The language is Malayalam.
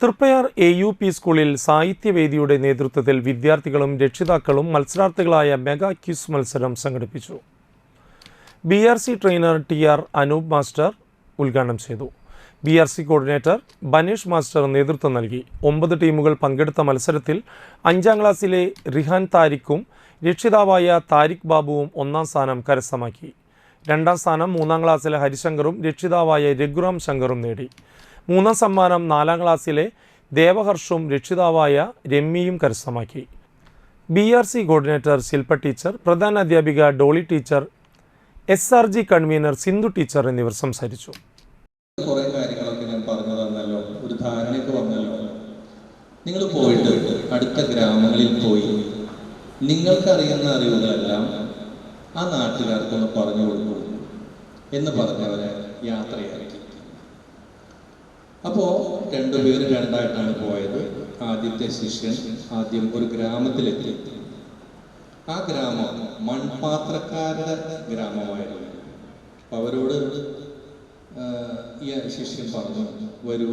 തൃപ്പയാർ AUP സ്കൂളിൽ സാഹിത്യവേദിയുടെ നേതൃത്വത്തിൽ വിദ്യാർത്ഥികളും രക്ഷിതാക്കളും മത്സരാർത്ഥികളായ മെഗാ ക്വിസ് മത്സരം സംഘടിപ്പിച്ചു. BRC trainer TR Anoop master ഉദ്ഘാടനം ചെയ്തു. BRC കോർഡിനേറ്റർ ബനീഷ് മാസ്റ്റർ നേതൃത്വം നൽകി. 9 ടീമുകൾ പങ്കെടുത്ത മത്സരത്തിൽ 5ാം ക്ലാസ്സിലെ റിഹാൻ താരിഖും രക്ഷിതാവായ താരിഖ് ബാബുവും 1ാം സ്ഥാനം കരസ്ഥമാക്കി. 2ാം സ്ഥാനം 3ാം ക്ലാസ്സിലെ ഹരിശങ്കറും രക്ഷിതാവായ രഘുറാം ശങ്കറും നേടി. 3ാം സമ്മാനം 4ാം ക്ലാസ്സിലെ ദേവഹർഷും രക്ഷിതാവായ രമ്യയും കരസ്ഥമാക്കി. BRC കോർഡിനേറ്റർ ശില്പ ടീച്ചർ, പ്രധാന അധ്യാപിക Dolly teacher, SRG convener Sindhu teacher എന്നിവർ സംസാരിച്ചു. കുറേ കാര്യങ്ങളൊക്കെ ഞാൻ പറഞ്ഞു തന്നല്ലോ, ഒരു ധാരണയൊക്കെ വന്നല്ലോ. നിങ്ങൾ പോയിട്ട് അടുത്ത ഗ്രാമങ്ങളിൽ പോയി നിങ്ങൾക്കറിയുന്ന അറിവുകളെല്ലാം ആ നാട്ടുകാർക്കൊന്ന് പറഞ്ഞു കൊടുക്കൂ എന്ന് പറഞ്ഞവരെ യാത്രയാക്കി. അപ്പോൾ രണ്ടുപേരും രണ്ടായിട്ടാണ് പോയത്. ആദ്യത്തെ ശിഷ്യൻ ആദ്യം ഒരു ഗ്രാമത്തിലെത്തി. ആ ഗ്രാമം മൺപാത്രക്കാരുടെ ഗ്രാമമായിരുന്നു. അവരോട് ഈ ശിഷ്യൻ പറഞ്ഞു, വരൂ